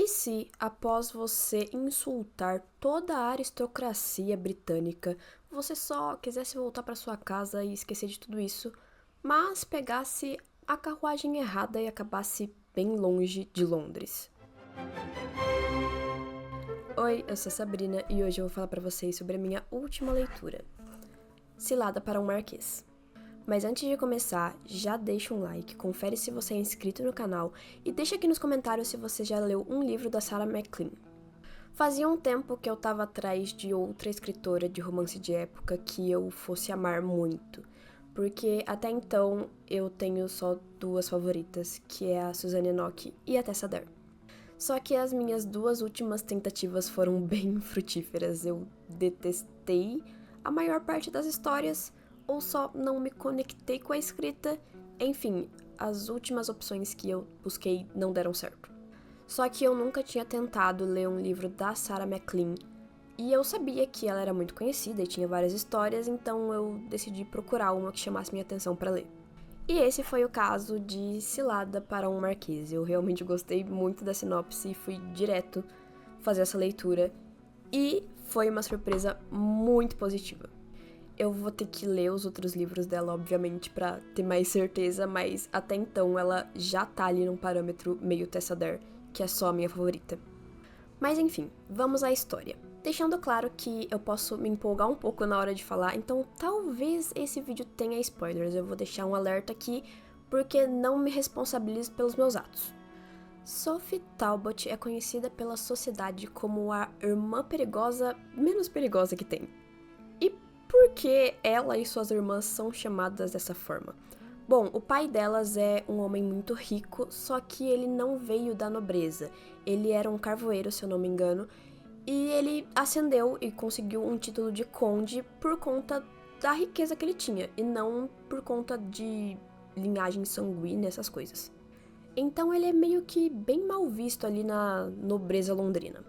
E se, após você insultar toda a aristocracia britânica, você só quisesse voltar para sua casa e esquecer de tudo isso, mas pegasse a carruagem errada e acabasse bem longe de Londres? Oi, eu sou Sabrina e hoje eu vou falar para vocês sobre a minha última leitura, Cilada para um Marquês. Mas antes de começar, já deixa um like, confere se você é inscrito no canal e deixa aqui nos comentários se você já leu um livro da Sarah MacLean. Fazia um tempo que eu tava atrás de outra escritora de romance de época que eu fosse amar muito, porque até então eu tenho só duas favoritas, que é a Suzanne Enoch e a Tessa Dare. Só que as minhas duas últimas tentativas foram bem frutíferas. Eu detestei a maior parte das histórias, ou só não me conectei com a escrita. Enfim, as últimas opções que eu busquei não deram certo. Só que eu nunca tinha tentado ler um livro da Sarah MacLean, e eu sabia que ela era muito conhecida e tinha várias histórias, então eu decidi procurar uma que chamasse minha atenção para ler. E esse foi o caso de Cilada para um Marquês. Eu realmente gostei muito da sinopse e fui direto fazer essa leitura, e foi uma surpresa muito positiva. Eu vou ter que ler os outros livros dela, obviamente, pra ter mais certeza, mas até então ela já tá ali num parâmetro meio Tessa Dare, que é só a minha favorita. Mas enfim, vamos à história. Deixando claro que eu posso me empolgar um pouco na hora de falar, então talvez esse vídeo tenha spoilers. Eu vou deixar um alerta aqui, porque não me responsabilizo pelos meus atos. Sophie Talbot é conhecida pela sociedade como a irmã perigosa menos perigosa que tem. E por que ela e suas irmãs são chamadas dessa forma? Bom, o pai delas é um homem muito rico, só que ele não veio da nobreza. Ele era um carvoeiro, se eu não me engano, e ele ascendeu e conseguiu um título de conde por conta da riqueza que ele tinha, e não por conta de linhagem sanguínea, essas coisas. Então ele é meio que bem mal visto ali na nobreza londrina.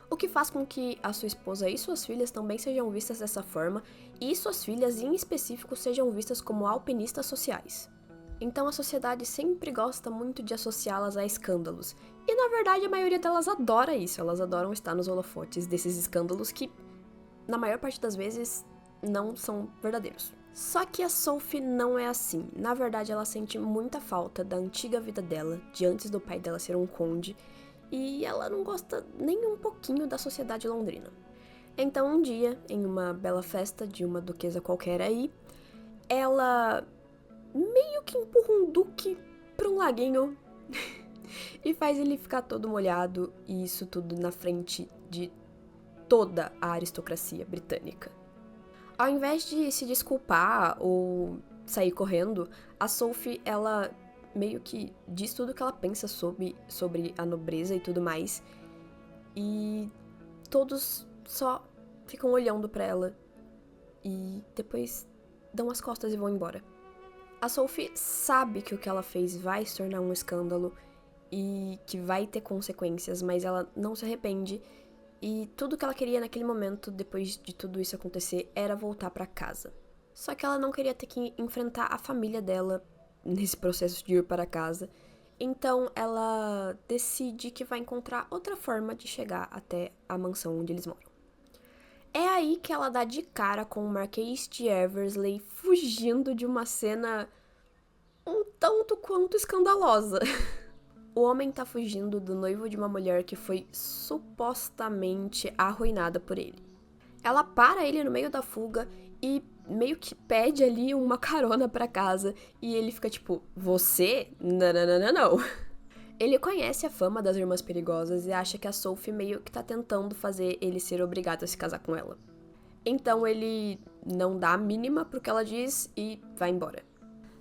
O que faz com que a sua esposa e suas filhas também sejam vistas dessa forma, e suas filhas em específico sejam vistas como alpinistas sociais. Então a sociedade sempre gosta muito de associá-las a escândalos, e na verdade a maioria delas adora isso, elas adoram estar nos holofotes desses escândalos que, na maior parte das vezes, não são verdadeiros. Só que a Sophie não é assim. Na verdade, ela sente muita falta da antiga vida dela, de antes do pai dela ser um conde, e ela não gosta nem um pouquinho da sociedade londrina. Então, um dia, em uma bela festa de uma duquesa qualquer aí, ela meio que empurra um duque pra um laguinho e faz ele ficar todo molhado, e isso tudo na frente de toda a aristocracia britânica. Ao invés de se desculpar ou sair correndo, a Sophie, ela meio que diz tudo o que ela pensa sobre a nobreza e tudo mais. E todos só ficam olhando pra ela e depois dão as costas e vão embora. A Sophie sabe que o que ela fez vai se tornar um escândalo e que vai ter consequências, mas ela não se arrepende. E tudo que ela queria naquele momento, depois de tudo isso acontecer, era voltar pra casa. Só que ela não queria ter que enfrentar a família dela nesse processo de ir para casa. Então ela decide que vai encontrar outra forma de chegar até a mansão onde eles moram. É aí que ela dá de cara com o Marquês de Eversley fugindo de uma cena um tanto quanto escandalosa. O homem tá fugindo do noivo de uma mulher que foi supostamente arruinada por ele. Ela para ele no meio da fuga e meio que pede ali uma carona pra casa, e ele fica tipo, você? Não, não, não, não, não. Ele conhece a fama das irmãs perigosas e acha que a Sophie meio que tá tentando fazer ele ser obrigado a se casar com ela. Então ele não dá a mínima pro que ela diz e vai embora.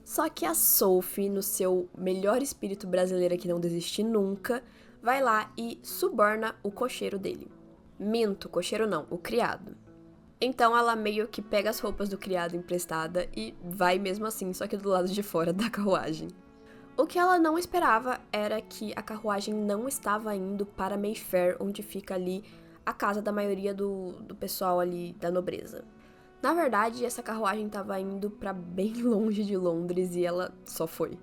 Só que a Sophie, no seu melhor espírito brasileira que não desiste nunca, vai lá e suborna o cocheiro dele. Minto, cocheiro não, o criado. Então ela meio que pega as roupas do criado emprestada e vai mesmo assim, só que do lado de fora da carruagem. O que ela não esperava era que a carruagem não estava indo para Mayfair, onde fica ali a casa da maioria do pessoal ali da nobreza. Na verdade, essa carruagem estava indo para bem longe de Londres e ela só foi.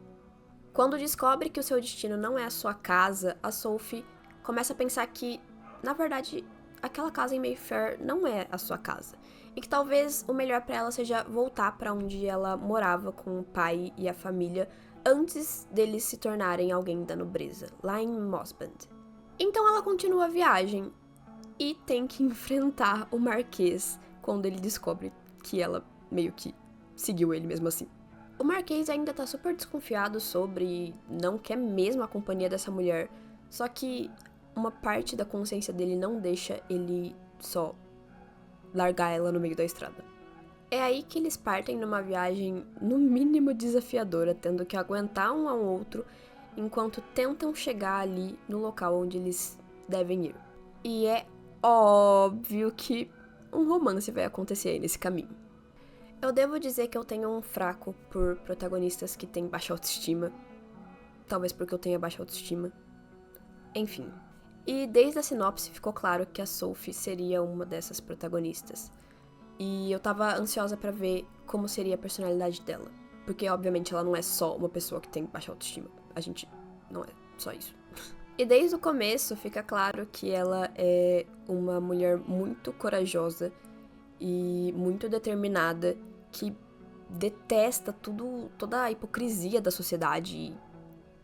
Quando descobre que o seu destino não é a sua casa, a Sophie começa a pensar que, na verdade, aquela casa em Mayfair não é a sua casa. E que talvez o melhor pra ela seja voltar pra onde ela morava com o pai e a família antes deles se tornarem alguém da nobreza, lá em Mossband. Então ela continua a viagem e tem que enfrentar o Marquês quando ele descobre que ela meio que seguiu ele mesmo assim. O Marquês ainda tá super desconfiado sobre, não quer mesmo a companhia dessa mulher, só que uma parte da consciência dele não deixa ele só largar ela no meio da estrada. É aí que eles partem numa viagem no mínimo desafiadora, tendo que aguentar um ao outro enquanto tentam chegar ali no local onde eles devem ir. E é óbvio que um romance vai acontecer aí nesse caminho. Eu devo dizer que eu tenho um fraco por protagonistas que têm baixa autoestima. Talvez porque eu tenha baixa autoestima. Enfim. E desde a sinopse ficou claro que a Sophie seria uma dessas protagonistas. E eu tava ansiosa pra ver como seria a personalidade dela. Porque, obviamente, ela não é só uma pessoa que tem baixa autoestima. A gente não é só isso. E desde o começo fica claro que ela é uma mulher muito corajosa e muito determinada, que detesta toda a hipocrisia da sociedade e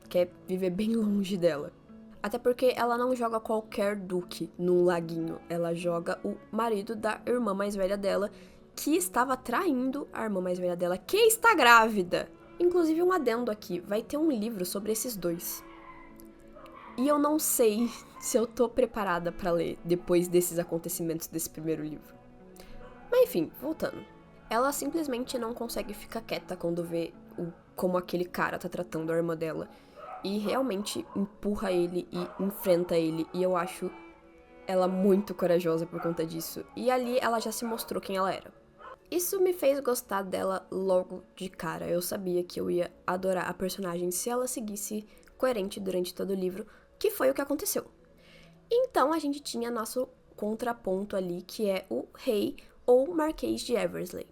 quer viver bem longe dela. Até porque ela não joga qualquer duque num laguinho, ela joga o marido da irmã mais velha dela, que estava traindo a irmã mais velha dela, que está grávida. Inclusive, um adendo aqui, vai ter um livro sobre esses dois. E eu não sei se eu tô preparada pra ler depois desses acontecimentos desse primeiro livro. Mas enfim, voltando. Ela simplesmente não consegue ficar quieta quando vê como aquele cara tá tratando a irmã dela. E realmente empurra ele e enfrenta ele. E eu acho ela muito corajosa por conta disso. E ali ela já se mostrou quem ela era. Isso me fez gostar dela logo de cara. Eu sabia que eu ia adorar a personagem se ela seguisse coerente durante todo o livro, que foi o que aconteceu. Então a gente tinha nosso contraponto ali, que é o rei ou Marquês de Eversley.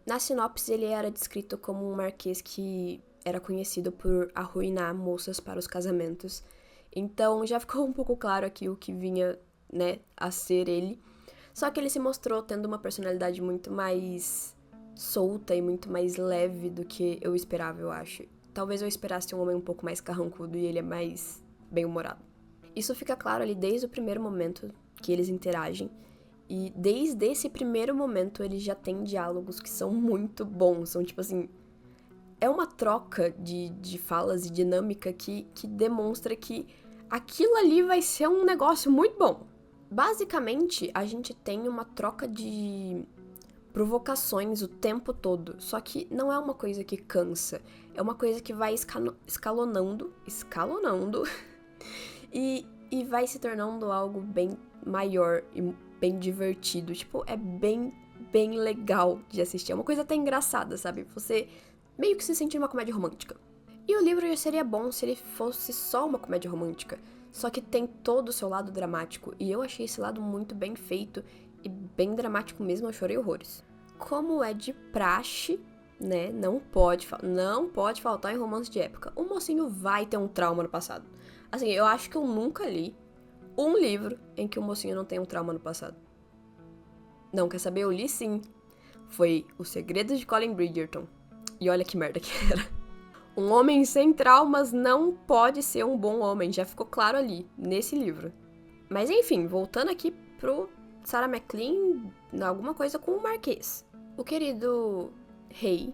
Na sinopse ele era descrito como um marquês que era conhecido por arruinar moças para os casamentos. Então já ficou um pouco claro aqui o que vinha, né, a ser ele. Só que ele se mostrou tendo uma personalidade muito mais solta e muito mais leve do que eu esperava, eu acho. Talvez eu esperasse um homem um pouco mais carrancudo e ele é mais bem-humorado. Isso fica claro ali desde o primeiro momento que eles interagem. E desde esse primeiro momento eles já têm diálogos que são muito bons. São tipo assim... É uma troca de falas e dinâmica que demonstra que aquilo ali vai ser um negócio muito bom. Basicamente, a gente tem uma troca de provocações o tempo todo. Só que não é uma coisa que cansa. É uma coisa que vai escalonando e vai se tornando algo bem maior e bem divertido. Tipo, é bem legal de assistir. É uma coisa até engraçada, sabe? Você meio que se sente uma comédia romântica. E o livro já seria bom se ele fosse só uma comédia romântica. Só que tem todo o seu lado dramático. E eu achei esse lado muito bem feito e bem dramático mesmo. Eu chorei horrores. Como é de praxe, né? Não pode faltar em romance de época. O mocinho vai ter um trauma no passado. Assim, eu acho que eu nunca li um livro em que o mocinho não tem um trauma no passado. Não, quer saber? Eu li sim. Foi Os Segredos de Colin Bridgerton. E olha que merda que era. Um homem sem traumas não pode ser um bom homem. Já ficou claro ali, nesse livro. Mas enfim, voltando aqui pro Sarah McLean, alguma coisa com o Marquês. O querido rei,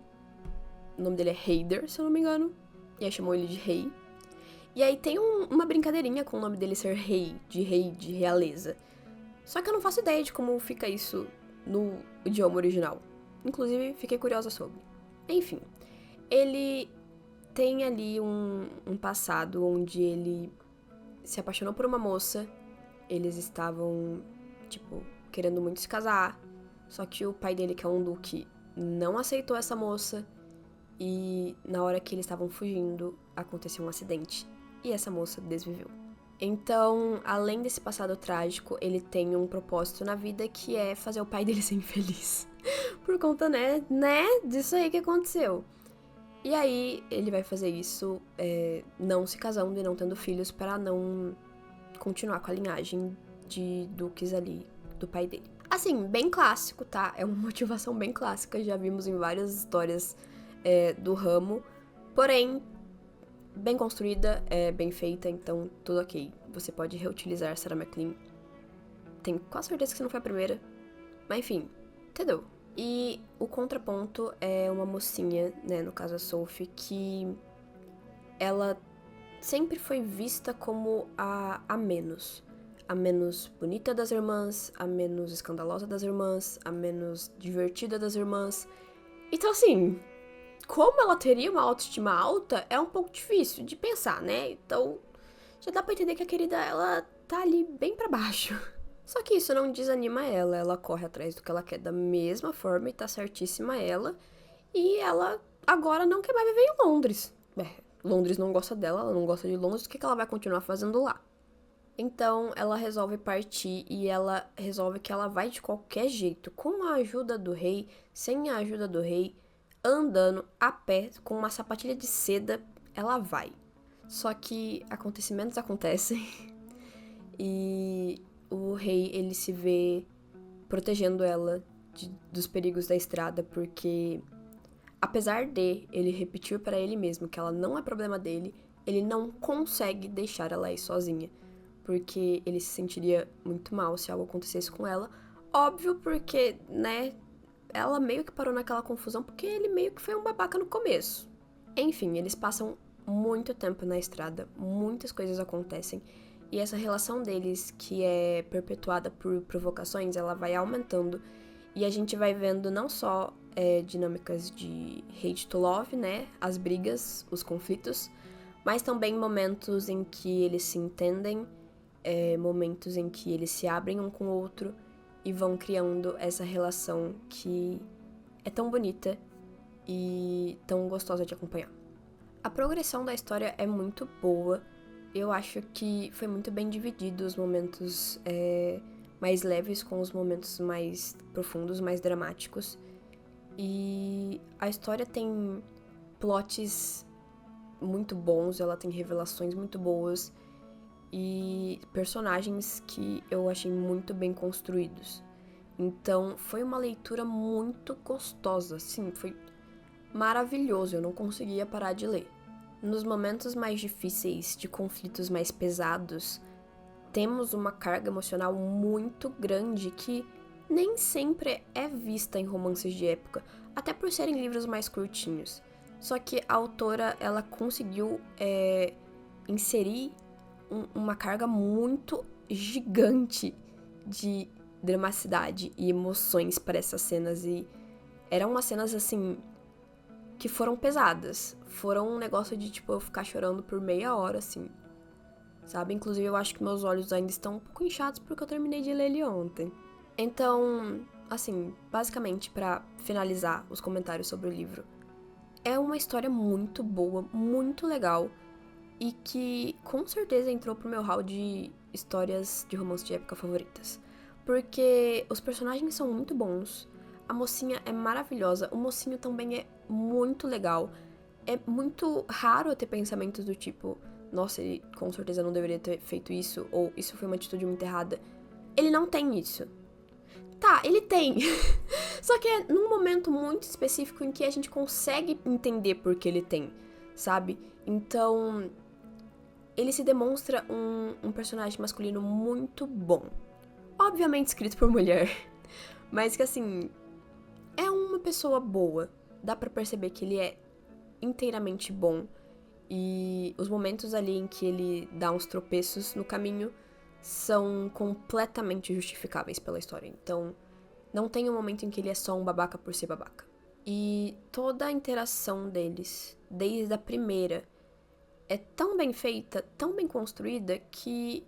o nome dele é Hader, se eu não me engano. E aí chamou ele de rei. E aí tem uma brincadeirinha com o nome dele ser rei de realeza. Só que eu não faço ideia de como fica isso no idioma original. Inclusive, fiquei curiosa sobre. Enfim, ele tem ali um passado onde ele se apaixonou por uma moça. Eles estavam, tipo, querendo muito se casar. Só que o pai dele, que é um duque, não aceitou essa moça. E na hora que eles estavam fugindo, aconteceu um acidente. E essa moça desviveu. Então, além desse passado trágico, ele tem um propósito na vida que é fazer o pai dele ser infeliz. Por conta, né, disso aí que aconteceu. E aí, ele vai fazer isso não se casando e não tendo filhos para não continuar com a linhagem de duques ali do pai dele. Assim, bem clássico, tá? É uma motivação bem clássica, já vimos em várias histórias do ramo, porém, bem construída, bem feita, então tudo ok. Você pode reutilizar Sarah McLean. Tenho quase certeza que você não foi a primeira, mas enfim, entendeu? E o contraponto é uma mocinha, né, no caso a Sophie, que ela sempre foi vista como a menos. A menos bonita das irmãs, a menos escandalosa das irmãs, a menos divertida das irmãs. Então, assim, como ela teria uma autoestima alta é um pouco difícil de pensar, né? Então, já dá pra entender que a querida, ela tá ali bem pra baixo. Só que isso não desanima ela corre atrás do que ela quer da mesma forma e tá certíssima ela. E ela agora não quer mais viver em Londres. Londres não gosta dela, ela não gosta de Londres, o que ela vai continuar fazendo lá? Então, ela resolve partir e ela resolve que ela vai de qualquer jeito, com a ajuda do rei, sem a ajuda do rei, andando a pé, com uma sapatilha de seda, ela vai. Só que acontecimentos acontecem e o rei, ele se vê protegendo ela dos perigos da estrada, porque apesar de ele repetir para ele mesmo que ela não é problema dele, ele não consegue deixar ela ir sozinha, porque ele se sentiria muito mal se algo acontecesse com ela. Óbvio, porque, né, ela meio que parou naquela confusão porque ele meio que foi um babaca no começo. Enfim, eles passam muito tempo na estrada, muitas coisas acontecem, e essa relação deles, que é perpetuada por provocações, ela vai aumentando, e a gente vai vendo não só dinâmicas de hate to love, né, as brigas, os conflitos, mas também momentos em que eles se entendem, momentos em que eles se abrem um com o outro e vão criando essa relação que é tão bonita e tão gostosa de acompanhar. A progressão da história é muito boa. Eu acho que foi muito bem dividido os momentos mais leves com os momentos mais profundos, mais dramáticos. E a história tem plots muito bons, ela tem revelações muito boas e personagens que eu achei muito bem construídos. Então, foi uma leitura muito gostosa, sim, foi maravilhoso, eu não conseguia parar de ler. Nos momentos mais difíceis, de conflitos mais pesados, temos uma carga emocional muito grande que nem sempre é vista em romances de época, até por serem livros mais curtinhos. Só que a autora, ela conseguiu inserir uma carga muito gigante de dramaticidade e emoções para essas cenas, e eram umas cenas, assim, que foram pesadas. Foram um negócio de, tipo, eu ficar chorando por meia hora, assim, sabe? Inclusive, eu acho que meus olhos ainda estão um pouco inchados porque eu terminei de ler ele ontem. Então, assim, basicamente, pra finalizar os comentários sobre o livro, é uma história muito boa, muito legal, e que com certeza entrou pro meu hall de histórias de romance de época favoritas. Porque os personagens são muito bons, a mocinha é maravilhosa, o mocinho também é muito legal. É muito raro eu ter pensamentos do tipo, nossa, ele com certeza não deveria ter feito isso, ou isso foi uma atitude muito errada. Ele não tem isso. Tá, ele tem. Só que é num momento muito específico em que a gente consegue entender por que ele tem, sabe? Então, ele se demonstra um personagem masculino muito bom. Obviamente escrito por mulher, mas que, assim, é uma pessoa boa. Dá pra perceber que ele é inteiramente bom. E os momentos ali em que ele dá uns tropeços no caminho são completamente justificáveis pela história. Então, não tem um momento em que ele é só um babaca por ser babaca. E toda a interação deles, desde a primeira, é tão bem feita, tão bem construída, que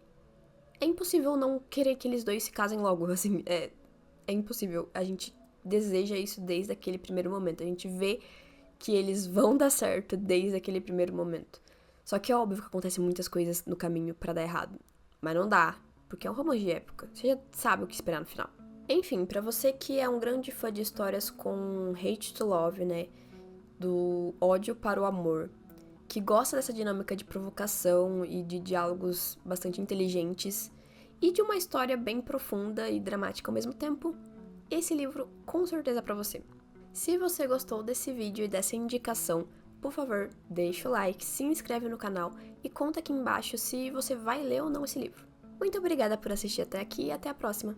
é impossível não querer que eles dois se casem logo, assim, é impossível. A gente deseja isso desde aquele primeiro momento. A gente vê que eles vão dar certo desde aquele primeiro momento. Só que é óbvio que acontecem muitas coisas no caminho pra dar errado. Mas não dá, porque é um romance de época. Você já sabe o que esperar no final. Enfim, pra você que é um grande fã de histórias com hate to love, né? Do ódio para o amor. que gosta dessa dinâmica de provocação e de diálogos bastante inteligentes e de uma história bem profunda e dramática ao mesmo tempo, esse livro com certeza é pra você. Se você gostou desse vídeo e dessa indicação, por favor, deixa o like, se inscreve no canal e conta aqui embaixo se você vai ler ou não esse livro. Muito obrigada por assistir até aqui e até a próxima!